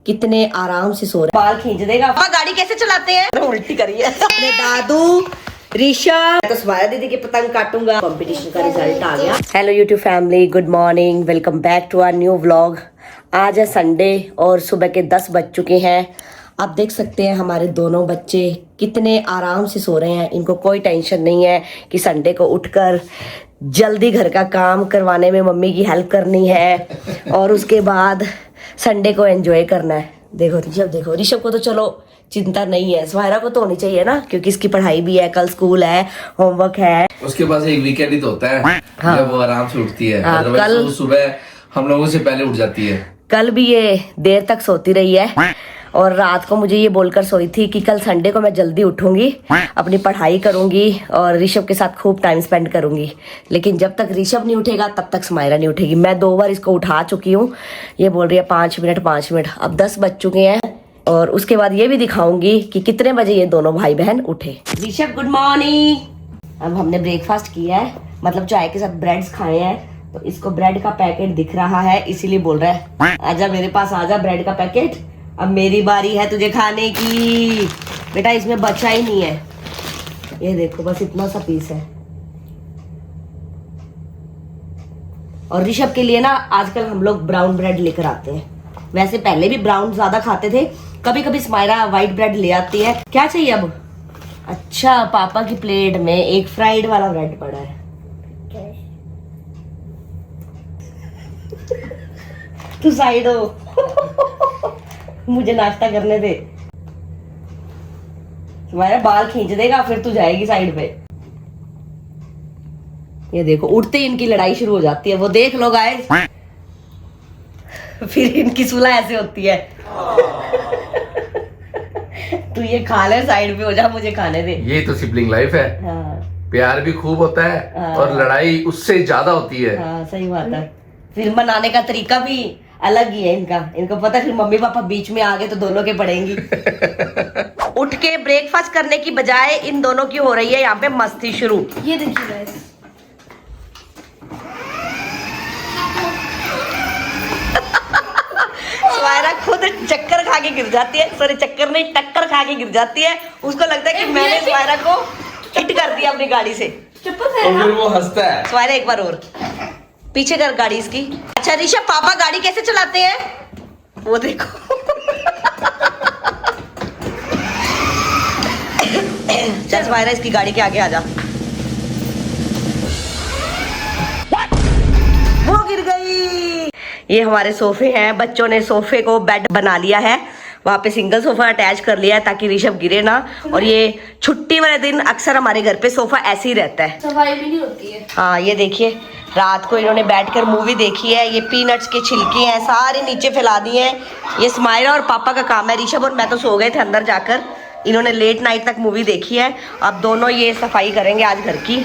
कितने आराम से सो रहे हैं। बाल खींच देगा। गाड़ी कैसे चलाते हैं? उल्टी करिए। अपने दादू ऋषभ तो स्वारा दीदी की पतंग काटूंगा। कंपटीशन का रिजल्ट आ गया। Hello YouTube family, good morning, welcome back to our new vlog. आज है संडे और सुबह के 10 बज चुके हैं। आप देख सकते हैं हमारे दोनों बच्चे कितने आराम से सो रहे हैं। इनको कोई टेंशन नहीं है कि संडे को उठकर जल्दी घर का काम करवाने में मम्मी की हेल्प करनी है और उसके बाद संडे को एंजॉय करना है। देखो ऋषभ को तो चलो चिंता नहीं है, स्वारा को तो होनी चाहिए ना, क्योंकि इसकी पढ़ाई भी है, कल स्कूल है, होमवर्क है। उसके पास एक वीकेंड ही तो होता है। हाँ। जब वो आराम से उठती है। हाँ, कल सुबह हम लोगों से पहले उठ जाती है। कल भी ये देर तक सोती रही है और रात को मुझे ये बोलकर सोई थी कि कल संडे को मैं जल्दी उठूंगी, अपनी पढ़ाई करूंगी और ऋषभ के साथ खूब टाइम स्पेंड करूंगी। लेकिन जब तक ऋषभ नहीं उठेगा तब तक समायरा नहीं उठेगी। मैं 2 बार इसको उठा चुकी हूँ। ये बोल रही है 5 मिनट। अब 10 बज चुके हैं और उसके बाद ये भी दिखाऊंगी कि कितने बजे ये दोनों भाई बहन उठे। Rishabh good morning. अब हमने ब्रेकफास्ट किया है, मतलब चाय के साथ ब्रेड्स खाए हैं, तो इसको ब्रेड का पैकेट दिख रहा है इसीलिए बोल रहा है आजा मेरे पास, आजा ब्रेड का पैकेट, अब मेरी बारी है तुझे खाने की। बेटा इसमें बचा ही नहीं है, ये देखो बस इतना सा पीस है। और ऋषभ के लिए ना आजकल हम लोग ब्राउन ब्रेड लेकर आते हैं। वैसे पहले भी ब्राउन ज्यादा खाते थे, कभी कभी स्माइरा व्हाइट ब्रेड ले आती है। क्या चाहिए अब? अच्छा, पापा की प्लेट में एक फ्राइड वाला ब्रेड पड़ा है। तू साइड हो। मुझे नाश्ता करने दे। तुम्हारे बाल खींच देगा फिर तू जाएगी साइड पे। ये देखो उठते ही इनकी लड़ाई शुरू हो जाती है, वो देख लो गाइस। फिर इनकी सुलह ऐसे होती है। तू ये खा ले, साइड पे हो जा, मुझे खाने दे। ये तो सिबलिंग लाइफ है। हाँ। प्यार भी खूब होता है। हाँ। और लड़ाई उससे ज्यादा होती है। हाँ सही बात है। फिर मनाने का तरीका भी अलग ही है इनका। इनको पता है फिर मम्मी पापा बीच में आ गए तो दोनों के पड़ेंगी। उठ के ब्रेकफास्ट करने की बजाय इन दोनों की हो रही है यहाँ पे मस्ती शुरू। ये देखिए गाइस, स्वारा खुद चक्कर खा के गिर जाती है। सॉरी चक्कर नहीं, टक्कर खा के गिर जाती है। उसको लगता है कि मैंने स्वारा को हिट कर दिया अपनी गाड़ी से। चप्पल और पहना। फिर वो हंसता है। स्वारा एक बार और पीछे कर गाड़ी इसकी। अच्छा ऋषभ, पापा गाड़ी कैसे चलाते हैं? वो देखो। चल स्वारा इसकी गाड़ी के आगे आ जा। वो गिर गई। ये हमारे सोफे हैं, बच्चों ने सोफे को बेड बना लिया है। वहाँ पे सिंगल सोफा अटैच कर लिया है ताकि ऋषभ गिरे ना। और ये छुट्टी वाले दिन अक्सर हमारे घर पे सोफा ऐसे ही रहता है, सफाई भी नहीं होती है। हाँ ये देखिए रात को इन्होंने बैठकर मूवी देखी है। ये पीनट्स के छिलके हैं सारे नीचे फैला दिए हैं। ये स्माइरा और पापा का काम है। ऋषभ और मैं तो सो गए थे अंदर जाकर। इन्होंने लेट नाइट तक मूवी देखी है। अब दोनों ये सफाई करेंगे आज घर की।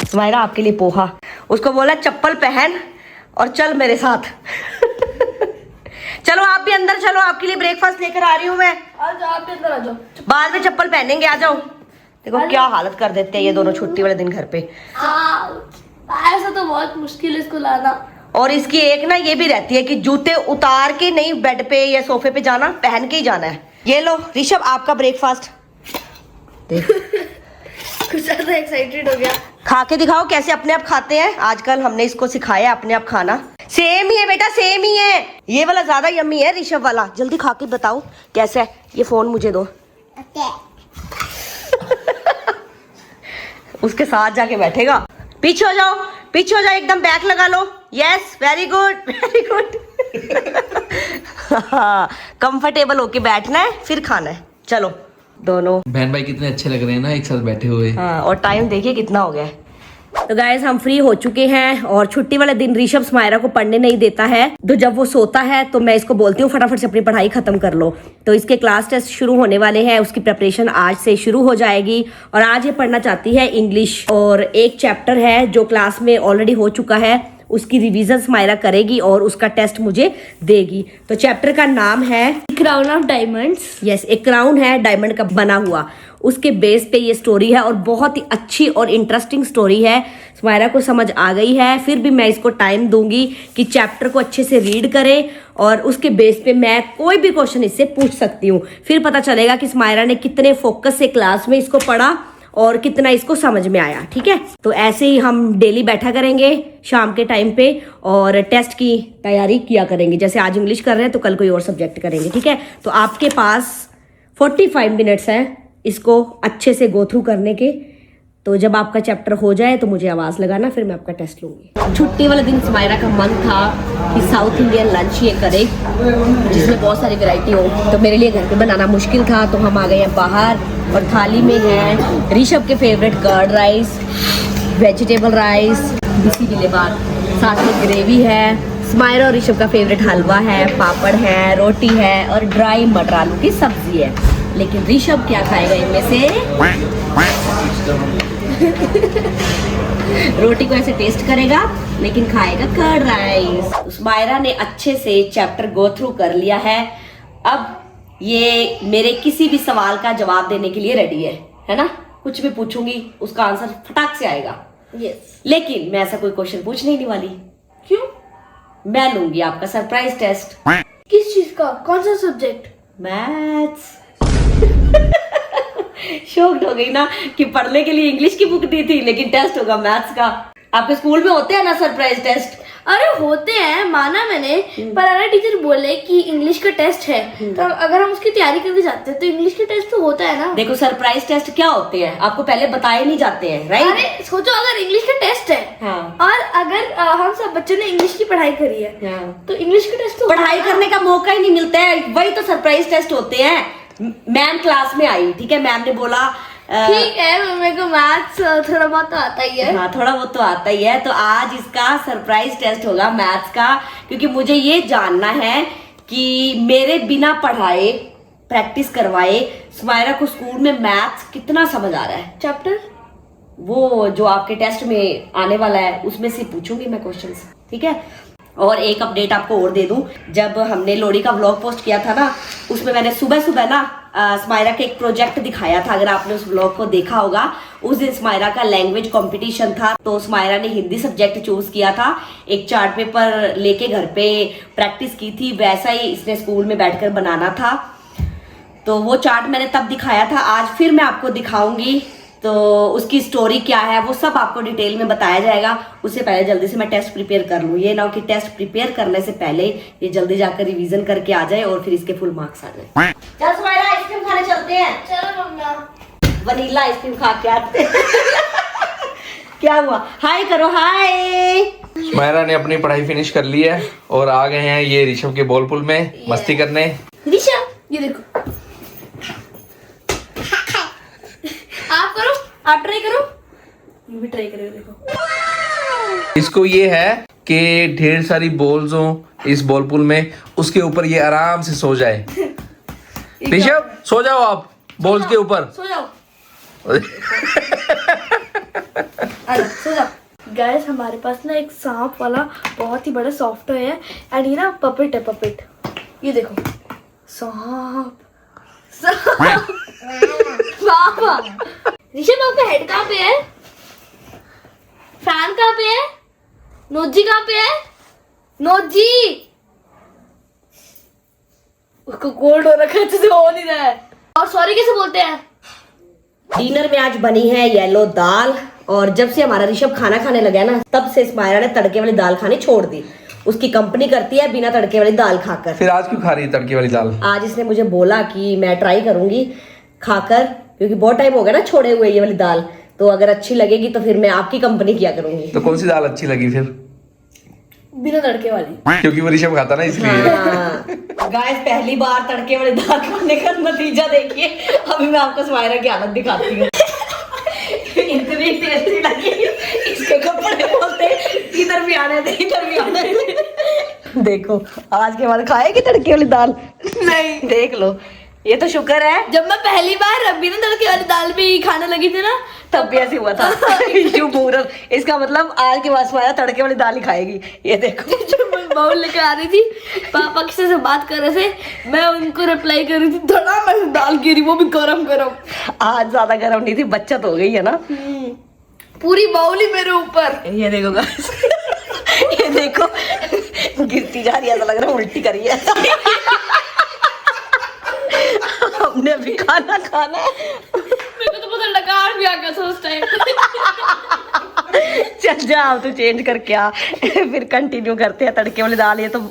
स्माइरा आपके लिए पोहा। उसको बोला चप्पल पहन और चल मेरे साथ। चलो आप भी अंदर चलो, आपके लिए ब्रेकफास्ट लेकर आ रही हूँ मैं। आ जाओ, आप भी अंदर आ जाओ। बाद में चप्पल पहनेंगे, आ जाओ। देखो क्या हालत कर देते हैं ये दोनों छुट्टी वाले दिन घर पे। हाँ, ऐसा तो बहुत मुश्किल है इसको लाना। और इसकी एक ना ये भी रहती है कि जूते उतार के नहीं बेड पे या सोफे पे जाना, पहन के ही जाना है। ये लो ऋषभ आपका ब्रेकफास्ट। देख कुछ ज्यादा एक्साइटेड हो गया। खा के दिखाओ कैसे अपने आप खाते हैं। आजकल हमने इसको सिखाया अपने आप खाना। सेम ही है बेटा, सेम ही है। ये वाला ज्यादा यम्मी है ऋषभ वाला। जल्दी खा के बताओ कैसा है। ये फोन मुझे दो। उसके साथ जाके बैठेगा। पीछे हो जाओ, पीछे हो जाओ, एकदम बैक लगा लो। Yes very good, very good. Comfortable होके बैठना है फिर खाना है। चलो दोनों बहन भाई कितने अच्छे लग रहे हैं ना एक साथ बैठे हुए। हाँ, और टाइम देखिए कितना हो गया है। तो गाइस हम फ्री हो चुके हैं और छुट्टी वाले दिन ऋषभ स्माइरा को पढ़ने नहीं देता है। तो जब वो सोता है तो मैं इसको बोलती हूँ फटाफट से अपनी पढ़ाई खत्म कर लो। तो इसके क्लास टेस्ट शुरू होने वाले हैं, उसकी प्रिपरेशन आज से शुरू हो जाएगी। और आज ये पढ़ना चाहती है इंग्लिश, और एक चैप्टर है जो क्लास में ऑलरेडी हो चुका है उसकी रिवीजन स्माइरा करेगी और उसका टेस्ट मुझे देगी। तो चैप्टर का नाम है क्राउन ऑफ डायमंड्स। यस, एक क्राउन है डायमंड का बना हुआ, उसके बेस पे ये स्टोरी है और बहुत ही अच्छी और इंटरेस्टिंग स्टोरी है। स्माइरा को समझ आ गई है, फिर भी मैं इसको टाइम दूंगी कि चैप्टर को अच्छे से रीड करे और उसके बेस पे मैं कोई भी क्वेश्चन इससे पूछ सकती हूँ। फिर पता चलेगा कि स्माइरा ने कितने फोकस से क्लास में इसको पढ़ा और कितना इसको समझ में आया। ठीक है, तो ऐसे ही हम डेली बैठा करेंगे शाम के टाइम पे और टेस्ट की तैयारी किया करेंगे। जैसे आज इंग्लिश कर रहे हैं तो कल कोई और सब्जेक्ट करेंगे। ठीक है, तो आपके पास 45 मिनट्स हैं इसको अच्छे से गो थ्रू करने के। तो जब आपका चैप्टर हो जाए तो मुझे आवाज़ लगाना, फिर मैं आपका टेस्ट लूंगी। छुट्टी वाले दिन स्माइरा का मन था कि साउथ इंडियन लंच ये करे जिसमें बहुत सारी वैरायटी हो, तो मेरे लिए घर पे बनाना मुश्किल था, तो हम आ गए हैं बाहर और थाली में है ऋषभ के favourite curd rice, vegetable rice, bisi belebath, साथ में ग्रेवी है, स्माइरा और ऋषभ का फेवरेट हलवा है, पापड़ है, रोटी है और ड्राई मटर आलू की सब्जी है। लेकिन ऋषभ क्या खाएगा इनमें से? रोटी को ऐसे टेस्ट करेगा लेकिन खाएगा कर्ड राइस। स्माइरा ने अच्छे से चैप्टर गो थ्रू कर लिया है, अब ये मेरे किसी भी सवाल का जवाब देने के लिए रेडी है ना? कुछ भी पूछूंगी उसका आंसर फटाक से आएगा। यस। लेकिन मैं ऐसा कोई क्वेश्चन पूछने ही नहीं वाली। क्यों? मैं लूंगी आपका सरप्राइज टेस्ट। किस चीज का? कौन सा सब्जेक्ट? मैथ्स। शॉक्ड हो गई ना कि पढ़ने के लिए इंग्लिश की बुक दी थी लेकिन टेस्ट होगा मैथ्स का। आपके स्कूल में होते हैं ना सरप्राइज टेस्ट? अरे होते हैं, माना मैंने, पर अगर टीचर बोले कि इंग्लिश का टेस्ट है तो अगर हम उसकी तैयारी करके जाते हैं तो इंग्लिश का टेस्ट तो होता है ना। देखो सरप्राइज टेस्ट क्या होते हैं आपको पहले बताए नहीं जाते हैं, राइट? अरे सोचो अगर इंग्लिश का टेस्ट है हाँ। और अगर हम सब बच्चों ने इंग्लिश की पढ़ाई करी है हाँ। तो इंग्लिश का टेस्ट तो पढ़ाई करने का मौका ही नहीं मिलता है, वही तो सरप्राइज टेस्ट होते हैं। मैम क्लास में आई, ठीक है, मैम ने बोला ठीक है, मेरे को मैथ्स थोड़ा बहुत तो आता ही है। हाँ, थोड़ा बहुत तो आता ही है। तो आज इसका सरप्राइज टेस्ट होगा मैथ्स का, क्योंकि मुझे ये जानना है कि मेरे बिना पढ़ाए प्रैक्टिस करवाए स्माइरा को स्कूल में मैथ्स कितना समझ आ रहा है। चैप्टर वो जो आपके टेस्ट में आने वाला है उसमें से पूछूंगी मैं क्वेश्चंस, ठीक है? और एक अपडेट आपको और दे दूं, जब हमने लोहड़ी का व्लॉग पोस्ट किया था ना उसमें मैंने सुबह सुबह ना स्माइरा का एक प्रोजेक्ट दिखाया था। अगर आपने उस व्लॉग को देखा होगा, उस दिन स्माइरा का लैंग्वेज कंपटीशन था, तो स्माइरा ने हिंदी सब्जेक्ट चूज किया था। एक चार्ट पेपर लेके घर पे प्रैक्टिस की थी, वैसा ही इसने स्कूल में बैठकर बनाना था। तो वो चार्ट मैंने तब दिखाया था, आज फिर मैं आपको दिखाऊंगी। तो उसकी स्टोरी क्या है वो सब आपको डिटेल में बताया जाएगा। उससे पहले जल्दी से मैं टेस्ट प्रिपेयर कर लूँ, ये ना हो कि टेस्ट प्रिपेयर करने से पहले ये जल्दी जाकर रिवीजन करके आ जाए और फिर इसके फुल मार्क्स आ जाए। चल स्माइरा आइसक्रीम खाने चलते हैं। चलो मम्मा, वनीला आइसक्रीम खा के आते हैं। क्या हुआ? हाय करो, हाय। स्माइरा ने अपनी पढ़ाई फिनिश कर ली है और आ गए हैं ये ऋषभ के बॉल पुल में मस्ती करने। ऋषभ ये देखो, आप करो, आप ट्राई करो, ये भी ट्राई करो। देखो इसको ये है कि ढेर सारी बॉल्स हो इस बॉल पुल में, उसके ऊपर ये आराम से सो जाए। ऋषभ सो जाओ आप बॉल्स के ऊपर। सो जाओ। अरे सो जाओ। गाइस हमारे पास ना एक सांप वाला बहुत ही बड़ा सॉफ्टवेयर है एंड ये ना पपेट है, पपेट। ये देखो सांप, सांप। पापा ऋषभ आपका हेड कहाँ पे है? फैन कहाँ पे है? नोजी कहाँ पे है? नोजी उसको कोल्ड हो रखा है, अच्छे से हो नहीं रहा है। और सॉरी कैसे बोलते हैं? डिनर में आज बनी है येलो दाल, और जब से हमारा ऋषभ खाना खाने लगा है ना तब से स्माइरा ने तड़के वाली दाल खानी छोड़ दी। उसकी कंपनी करती है बिना तड़के वाली दाल खाकर। फिर आज क्यों खा रही है तड़के वाली दाल? आज इसने मुझे बोला कि मैं ट्राई करूंगी खाकर, क्योंकि बहुत टाइम हो गया ना छोड़े हुए ये वाली दाल, तो अगर अच्छी लगेगी तो फिर मैं आपकी कंपनी किया करूंगी। तो कौन सी दाल अच्छी लगी फिर? बिना तड़के वाली। क्योंकि वो ऋषभ खाता ना इसलिए। गाइस पहली बार तड़के वाली दाल खाने का नतीजा देखिए। अभी मैं आपको स्माइरा की हालत दिखाती हूँ। इतनी टेस्टी लगी, इसके कपड़े बोलते इधर भी आने दे, इधर भी आने दे। देखो आज के बाद खाएगी तड़के वाली दाल? नहीं। देख लो ये तो शुक्र है, जब मैं पहली बार बिना तड़के वाली दाल भी खाने लगी थी ना, तब भी ऐसे हुआ था। क्यों मुहूर्त, इसका मतलब आज के बाद स्माइरा तड़के वाली दाल ही खाएगी। ये देखो जब मैं बाउल लेकर आ रही थी, पापा किसी से बात कर रहे थे, मैं उनको रिप्लाई कर रही थी, थोड़ा मैं दाल गिरी, वो भी गरम गरम। आज ज्यादा गर्म नहीं थी, बचत हो गई है ना। पूरी बाउल ही मेरे ऊपर। ये देखो guys, ये देखो गिरती जा रही है, ऐसा लग रहा है उल्टी करी है। हमने अभी खाना है। मेरे को तो पता डकार भी आ गया था उस टाइम। चल जा, अब तो चेंज करके आ, फिर कंटिन्यू करते हैं तड़के वाली दाल। ये तो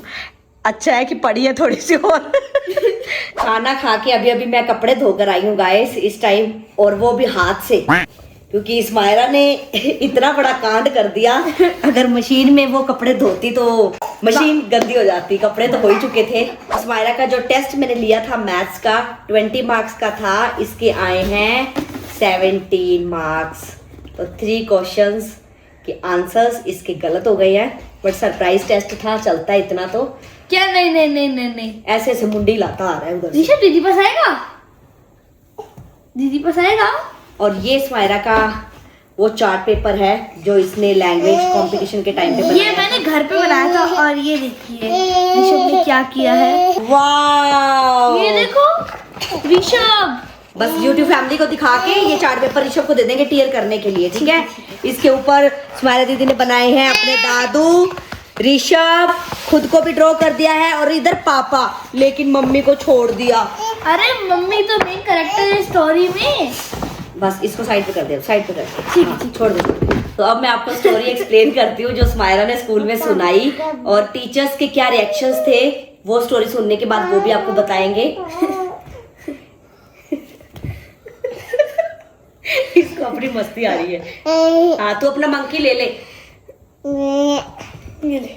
अच्छा है कि पड़ी है थोड़ी सी और। खाना खा के अभी अभी मैं कपड़े धोकर आई हूँ गाइस इस टाइम, और वो भी हाथ से, क्योंकि स्माइरा ने इतना बड़ा कांड कर दिया। अगर मशीन में वो कपड़े धोती तो मशीन गंदी हो जाती, कपड़े तो हो ही चुके थे। स्माइरा का जो टेस्ट मैंने लिया था मैथ्स का 20 मार्क्स का था, इसके आए हैं 17 मार्क्स। तो 3 क्वेश्चंस के आंसर्स इसके गलत हो गए हैं, बट सरप्राइज टेस्ट था, चलता है इतना तो। क्या? नहीं नहीं नहीं नहीं नहीं, ऐसे ऐसे मुंडी लाता आ रहा है उधर से। ऋषभ दीदी पास आएगा, दीदी पास आएगा। और ये स्माइरा का वो चार्ट पेपर है जो इसने लैंग्वेज कंपटीशन के टाइम पे ये बनाया। मैंने घर पे बनाया था, और ये देखिए ऋषभ ने क्या किया है। वाव, ये देखो ऋषभ, बस YouTube फैमिली को दिखा के ये चार्ट पेपर ऋषभ को दे देंगे टीयर करने के लिए, ठीक है। इसके ऊपर स्माइरा दीदी ने बनाए हैं अपने दादू, ऋषभ खुद को भी ड्रॉ कर दिया है, और इधर पापा, लेकिन मम्मी को छोड़ दिया। अरे मम्मी तो मेन कैरेक्टर है स्टोरी में। बस इसको साइड पे कर दे, साइड पे कर दे, ठीक है, छोड़ दो। तो अब मैं आपको स्टोरी एक्सप्लेन करती हूँ जो स्माइरा ने स्कूल में सुनाई, और टीचर्स के क्या रिएक्शंस थे वो स्टोरी सुनने के बाद वो भी आपको बताएंगे। इसको अपनी मस्ती आ रही है। हाँ, तू अपना मंकी ले ले। ये ले।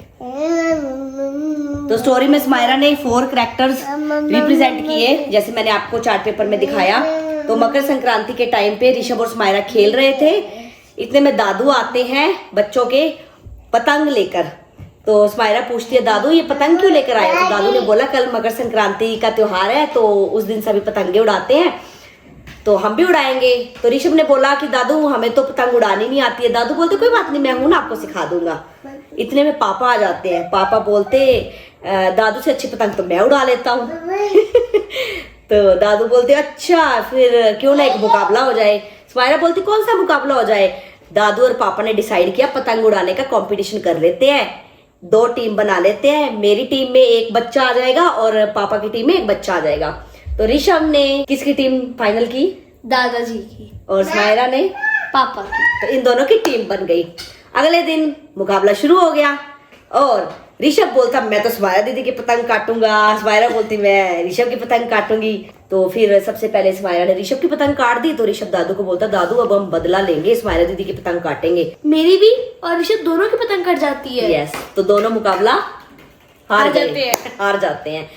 तो स्टोरी में स्माइरा ने 4 कैरेक्टर्स रिप्रेजेंट किए, जैसे मैंने आपको चार्ट पेपर में दिखाया। तो मकर संक्रांति के टाइम पे ऋषभ और स्माइरा खेल रहे थे, इतने में दादू आते हैं बच्चों के पतंग लेकर। तो स्माइरा पूछती है, दादू ये पतंग क्यों लेकर आए? तो दादू ने बोला, कल मकर संक्रांति का त्योहार है, तो उस दिन सभी पतंगे उड़ाते हैं, तो हम भी उड़ाएंगे। तो ऋषभ ने बोला कि दादू हमें तो पतंग उड़ानी नहीं आती है। दादू बोलते कोई बात नहीं, मैं हूं ना, आपको सिखा दूंगा। इतने में पापा आ जाते हैं। पापा बोलते दादू से अच्छी पतंग तो मैं उड़ा लेता हूँ। तो दादू बोलते अच्छा, फिर क्यों ना एक मुकाबला हो जाए। स्माइरा बोलती कौन सा मुकाबला हो जाए? दादू और पापा ने डिसाइड किया पतंग उड़ाने का कंपटीशन कर लेते हैं, 2 टीम बना लेते हैं। मेरी टीम में एक बच्चा आ जाएगा और पापा की टीम में एक बच्चा आ जाएगा। तो ऋषभ ने किसकी टीम फाइनल की? दादाजी की। और स्माइरा ने पापा की। तो इन दोनों की टीम बन गई। अगले दिन मुकाबला शुरू हो गया, और ऋषभ बोलता मैं तो स्माइरा दीदी की पतंग काटूंगा, स्माइरा बोलती मैं ऋषभ की पतंग काटूंगी। तो फिर सबसे पहले स्माइरा ने ऋषभ की पतंग काट दी। तो ऋषभ दादू को बोलता, दादू अब हम बदला लेंगे, स्माइरा दीदी की पतंग काटेंगे। मेरी भी और ऋषभ दोनों की पतंग कट जाती है। यस, तो दोनों मुकाबला हार जाते हैं।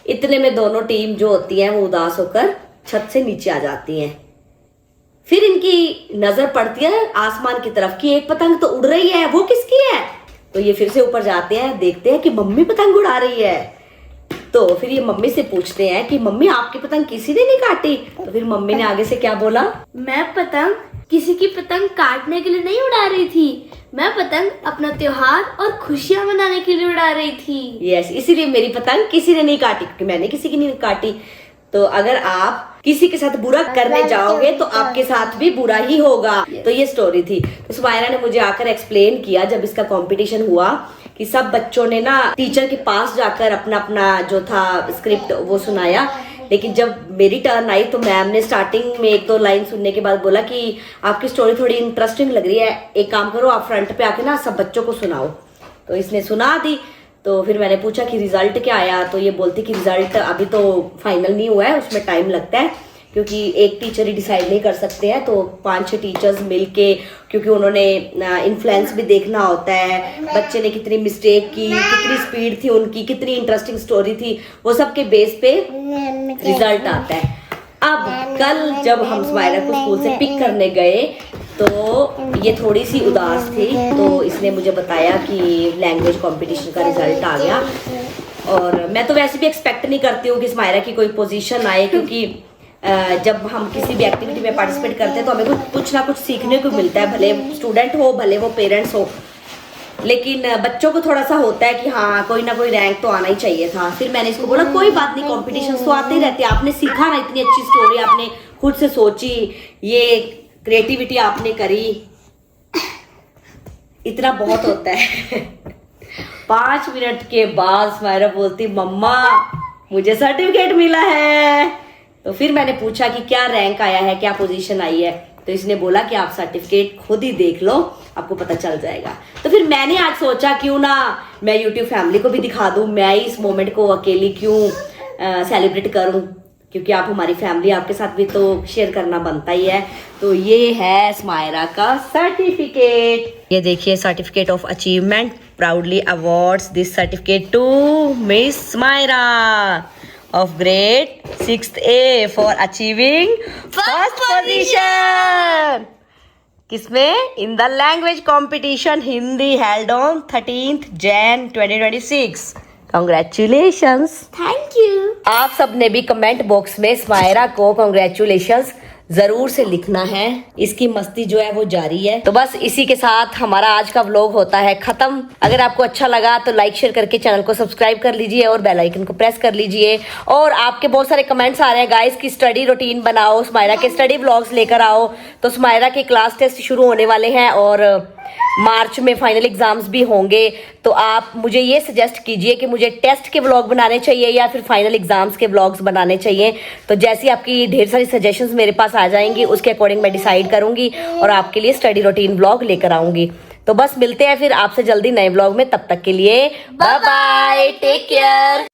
इतने में दोनों टीम जो होती है वो उदास होकर छत से नीचे आ जाती हैं। फिर इनकी नजर पड़ती है आसमान की तरफ कि एक पतंग तो उड़ रही है, वो किसकी है? तो ये फिर से ऊपर जाते हैं, देखते हैं कि मम्मी पतंग उड़ा रही है। तो फिर ये मम्मी से पूछते हैं कि मम्मी आपकी पतंग किसी ने नहीं काटी? तो फिर मम्मी ने आगे से क्या बोला, मैं पतंग किसी की पतंग काटने के लिए नहीं उड़ा रही थी, मैं पतंग अपना त्योहार और खुशियां मनाने के लिए उड़ा रही थी। यस, इसीलिए मेरी पतंग किसी ने नहीं काटी, क्योंकि मैंने किसी की नहीं काटी। तो अगर आप किसी के साथ बुरा करने जाओगे तो आपके साथ भी बुरा ही होगा। तो ये स्टोरी थी। तो स्माइरा ने मुझे आकर एक्सप्लेन किया जब इसका कंपटीशन हुआ कि सब बच्चों ने ना टीचर के पास जाकर अपना अपना जो था स्क्रिप्ट वो सुनाया। लेकिन जब मेरी टर्न आई तो मैम ने स्टार्टिंग में 1-2 लाइन सुनने के बाद बोला कि आपकी स्टोरी थोड़ी इंटरेस्टिंग लग रही है, एक काम करो आप फ्रंट पे आके ना सब बच्चों को सुनाओ। तो इसने सुना दी। तो फिर मैंने पूछा कि रिजल्ट क्या आया? तो ये बोलती कि रिजल्ट अभी तो फाइनल नहीं हुआ है, उसमें टाइम लगता है, क्योंकि एक टीचर ही डिसाइड नहीं कर सकते हैं। तो 5-6 टीचर्स मिलके, क्योंकि उन्होंने इन्फ्लुएंस भी देखना होता है, बच्चे ने कितनी मिस्टेक की, कितनी स्पीड थी उनकी, कितनी इंटरेस्टिंग स्टोरी थी, वो सब के बेस पे रिजल्ट आता है। अब कल जब हम स्माइरा को स्कूल से पिक करने गए तो ये थोड़ी सी उदास थी। तो इसने मुझे बताया कि लैंग्वेज कंपटीशन का रिजल्ट आ गया। और मैं तो वैसे भी एक्सपेक्ट नहीं करती हूँ कि स्मायरा की कोई पोजीशन आए, क्योंकि जब हम किसी भी एक्टिविटी में पार्टिसिपेट करते हैं तो हमें कुछ ना कुछ सीखने को मिलता है, भले स्टूडेंट हो भले वो पेरेंट्स हो। लेकिन बच्चों को थोड़ा सा होता है कि हाँ कोई ना कोई रैंक तो आना ही चाहिए था। फिर मैंने इसको बोला कोई बात नहीं, कॉम्पिटिशन तो आते ही रहते हैं, आपने सीखा ना, इतनी अच्छी स्टोरी आपने खुद से सोची, ये क्रिएटिविटी आपने करी, इतना बहुत होता है। 5 मिनट के बाद स्मायरा बोलती मम्मा मुझे सर्टिफिकेट मिला है। तो फिर मैंने पूछा कि क्या रैंक आया है, क्या पोजीशन आई है, तो इसने बोला कि आप सर्टिफिकेट खुद ही देख लो, आपको पता चल जाएगा। तो फिर मैंने आज सोचा क्यों ना मैं YouTube फैमिली को भी दिखा दूं, मैं इस मोमेंट को अकेली क्यों सेलिब्रेट करूं, क्योंकि आप हमारी फैमिली, आपके साथ भी तो शेयर करना बनता ही है। तो ये है स्मायरा का सर्टिफिकेट, ये देखिए certificate of achievement, proudly awards this certificate to miss Smayra of grade 6th A for achieving first position. किसमें? In the language competition Hindi held on 13th Jan 2026. Congratulations. Thank you. आप सब ने भी कमेंट बॉक्स में स्मायरा को congratulations जरूर से लिखना है। इसकी मस्ती जो है वो जारी है। तो बस इसी के साथ हमारा आज का व्लॉग होता है खत्म। अगर आपको अच्छा लगा तो लाइक शेयर करके चैनल को सब्सक्राइब कर लीजिए और बेल आइकन को प्रेस कर लीजिए। और आपके बहुत सारे कमेंट्स आ रहे हैं गाइस की स्टडी रूटीन बनाओ, स्मायरा के स्टडी व्लॉग्स लेकर आओ। तो स्मायरा के क्लास टेस्ट शुरू होने वाले हैं और मार्च में फाइनल एग्जाम्स भी होंगे। तो आप मुझे ये सजेस्ट कीजिए कि मुझे टेस्ट के व्लॉग बनाने चाहिए या फिर फाइनल एग्जाम्स के व्लॉग्स बनाने चाहिए। तो जैसी आपकी ढेर सारी सजेशंस मेरे पास आ जाएंगी उसके अकॉर्डिंग मैं डिसाइड करूंगी और आपके लिए स्टडी रूटीन व्लॉग लेकर आऊंगी। तो बस मिलते हैं फिर आपसे जल्दी नए व्लॉग में, तब तक के लिए बाय बाय, टेक केयर।